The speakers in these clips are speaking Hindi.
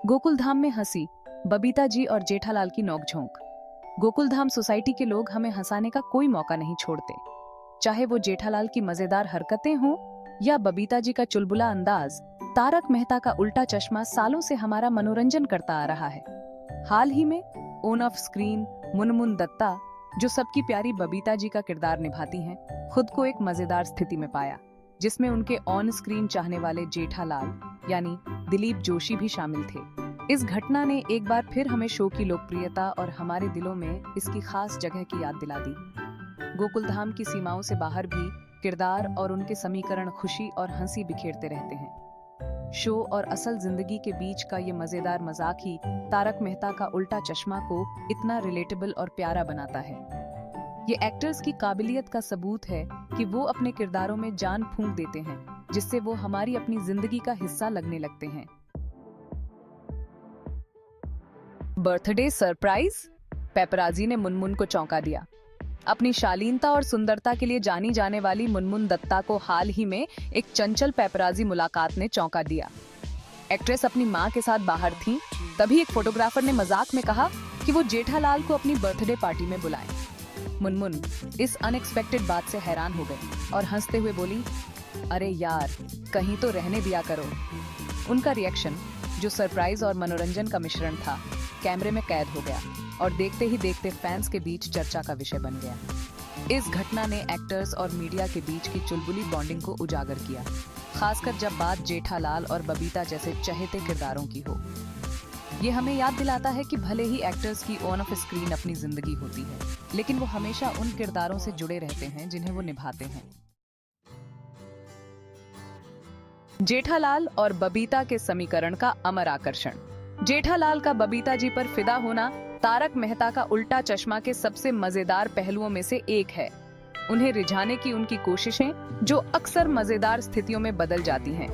गोकुलधाम में हंसी, बबीता जी और जेठालाल की नोकझोंक। गोकुलधाम सोसाइटी के लोग हमें हंसाने का कोई मौका नहीं छोड़ते, चाहे वो जेठालाल की मजेदार हरकतें हों या बबीता जी का चुलबुला अंदाज। तारक मेहता का उल्टा चश्मा सालों से हमारा मनोरंजन करता आ रहा है। हाल ही में on off screen Munmun Dutta, जो सबकी प्यारी बबीता जी का किरदार निभाती हैं, खुद को एक मजेदार स्थिति में पाया, जिसमें उनके ऑन स्क्रीन चाहने वाले जेठालाल यानी दिलीप जोशी भी शामिल थे। इस घटना ने एक बार फिर हमें शो की लोकप्रियता और हमारे दिलों में इसकी खास जगह की याद दिला दी। गोकुलधाम की सीमाओं से बाहर भी किरदार और उनके समीकरण खुशी और हंसी बिखेरते रहते हैं। शो और असल जिंदगी के बीच का ये मजेदार मजाक ही तारक मेहता का उल्टा चश्मा को इतना रिलेटेबल और प्यारा बनाता है। ये एक्टर्स की काबिलियत का सबूत है कि वो अपने किरदारों में जान फूंक देते हैं, जिससे वो हमारी अपनी जिंदगी का हिस्सा लगने लगते हैं। बर्थडे सरप्राइज, पेपराजी ने मुनमुन को चौंका दिया। अपनी शालीनता और सुंदरता के लिए जानी जाने वाली मुनमुन दत्ता को हाल ही में एक चंचल पेपराजी मुलाकात ने चौंका दिया। एक्ट्रेस अपनी मां के साथ बाहर थीं, तभी एक फोटोग्राफर ने मजाक में कहा कि वो जेठालाल को अपनी बर्थडे पार्टी में बुलाएं। मुनमुन इस अनएक्सपेक्टेड बात से हैरान हो गई और हंसते हुए बोली, अरे यार, कहीं तो रहने दिया करो। उनका रिएक्शन, जो सरप्राइज और मनोरंजन का मिश्रण था, कैमरे में कैद हो गया और देखते ही देखते फैंस के बीच चर्चा का विषय बन गया। इस घटना ने एक्टर्स और मीडिया के बीच की चुलबुली बॉन्डिंग को उजागर किया, खासकर जब बात जेठालाल और बबीता जैसे चहेते किरदारों की हो। ये हमें याद दिलाता है कि भले ही एक्टर्स की ऑन ऑफ स्क्रीन अपनी जिंदगी होती है, लेकिन वो हमेशा उन किरदारों से जुड़े रहते हैं जिन्हें वो निभाते हैं। जेठालाल और बबीता के समीकरण का अमर आकर्षण। जेठालाल का बबीता जी पर फिदा होना तारक मेहता का उल्टा चश्मा के सबसे मजेदार पहलुओं में से एक है। उन्हें रिझाने की उनकी कोशिशें, जो अक्सर मजेदार स्थितियों में बदल जाती हैं,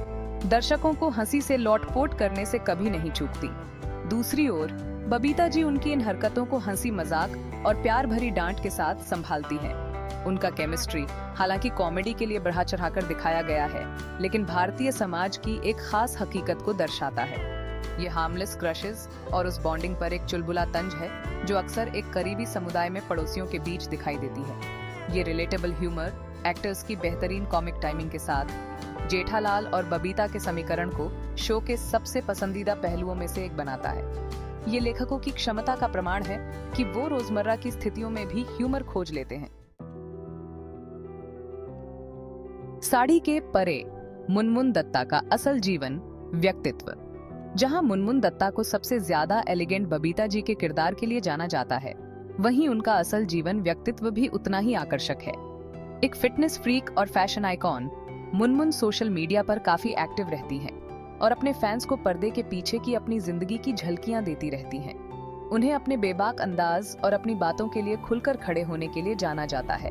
दर्शकों को हंसी से लौटपोट करने से कभी नहीं चूकती। दूसरी ओर बबीता जी उनकी इन हरकतों को हंसी मजाक और प्यार भरी डांट के साथ संभालती हैं। उनका केमिस्ट्री हालांकि कॉमेडी के लिए बढ़ा चढ़ाकर दिखाया गया है, लेकिन भारतीय समाज की एक खास हकीकत को दर्शाता है। ये हार्मलेस क्रशेस और उस बॉन्डिंग पर एक चुलबुला तंज है, जो अक्सर एक करीबी समुदाय में पड़ोसियों के बीच दिखाई देती है। ये रिलेटेबल ह्यूमर, एक्टर्स की बेहतरीन कॉमिक टाइमिंग के साथ जेठालाल और बबीता के समीकरण को शो के सबसे पसंदीदा पहलुओं में से एक बनाता है। ये लेखकों की क्षमता का प्रमाण है कि वो रोजमर्रा की स्थितियों में भी ह्यूमर खोज लेते हैं। साड़ी के परे मुनमुन दत्ता का असल जीवन व्यक्तित्व। जहां मुनमुन दत्ता को सबसे ज्यादा एलिगेंट बबीता जी के किरदार के लिए जाना जाता है, वहीं उनका असल जीवन व्यक्तित्व भी उतना ही आकर्षक है। एक फिटनेस फ्रीक और fashion icon, Munmun social media पर काफी एक्टिव रहती हैं और अपने फैंस को पर्दे के पीछे की अपनी जिंदगी की झलकियां देती रहती हैं। उन्हें अपने बेबाक अंदाज और अपनी बातों के लिए खुलकर खड़े होने के लिए जाना जाता है।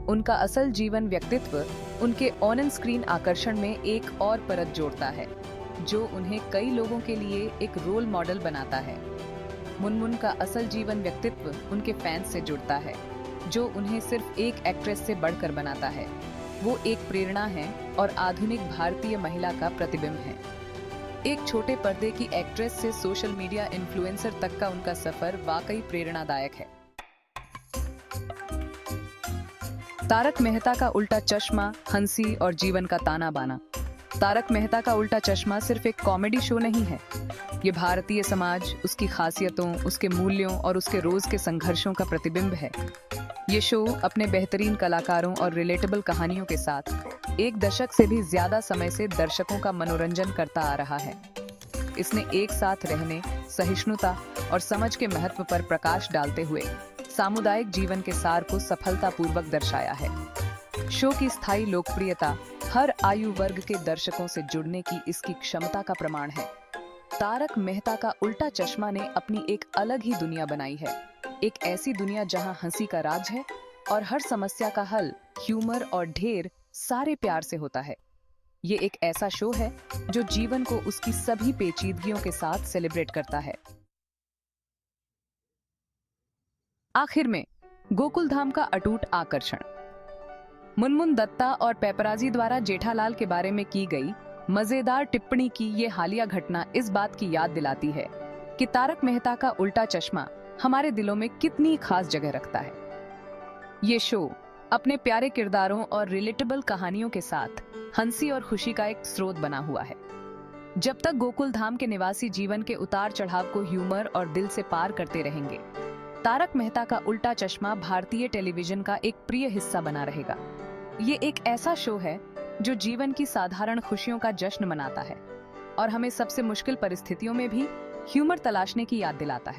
उनका असल जीवन व्यक्तित्व उनके ऑन स्क्रीन आकर्षण में एक और परत जोड़ता है, जो उन्हें कई लोगों के लिए एक रोल मॉडल बनाता है। मुनमुन का असल जीवन व्यक्तित्व उनके फैंस से जुड़ता है, जो उन्हें सिर्फ एक एक्ट्रेस से बढ़कर बनाता है। वो एक प्रेरणा है और आधुनिक भारतीय महिला का प्रतिबिंब है। एक छोटे पर्दे की एक्ट्रेस से सोशल मीडिया इन्फ्लुएंसर तक का उनका सफर वाकई प्रेरणादायक है। तारक मेहता का उल्टा चश्मा, हंसी और जीवन का ताना बाना। तारक मेहता का उल्टा चश्मा सिर्फ एक कॉमेडी शो नहीं है। ये भारतीय समाज, उसकी खासियतों, उसके मूल्यों और उसके रोज के संघर्षों का प्रतिबिंब है। ये शो अपने बेहतरीन कलाकारों और रिलेटेबल कहानियों के साथ एक दशक से भी ज्यादा समय से दर्शकों का मनोरंजन करता आ रहा है। इसने एक साथ रहने, सहिष्णुता और समझ के महत्व पर प्रकाश डालते हुए सामुदायिक जीवन के सार को सफलतापूर्वक दर्शाया है। शो की स्थायी लोकप्रियता हर आयु वर्ग के दर्शकों से जुड़ने की इसकी क्षमता का प्रमाण है। तारक मेहता का उल्टा चश्मा ने अपनी एक अलग ही दुनिया बनाई है। एक ऐसी दुनिया जहां हंसी का राज है और हर समस्या का हल ह्यूमर और ढेर सारे प्यार से होता है। ये एक ऐसा शो है जो जीवन को उसकी सभी पेचीदगियों के साथ सेलिब्रेट करता है। आखिर में गोकुलधाम का अटूट आकर्षण। मुनमुन दत्ता और पेपराजी द्वारा जेठालाल के बारे में की गई मजेदार टिप्पणी की ये हालिया घटना इस बात की याद दिलाती है कि तारक मेहता का उल्टा चश्मा हमारे दिलों में कितनी खास जगह रखता है। ये शो अपने प्यारे किरदारों और रिलेटेबल कहानियों के साथ हंसी और खुशी का एक स्रोत बना हुआ है। जब तक गोकुल धाम के निवासी जीवन के उतार चढ़ाव को ह्यूमर और दिल से पार करते रहेंगे, तारक मेहता का उल्टा चश्मा भारतीय टेलीविजन का एक प्रिय हिस्सा बना रहेगा। ये एक ऐसा शो है जो जीवन की साधारण खुशियों का जश्न मनाता है और हमें सबसे मुश्किल परिस्थितियों में भी ह्यूमर तलाशने की याद दिलाता है।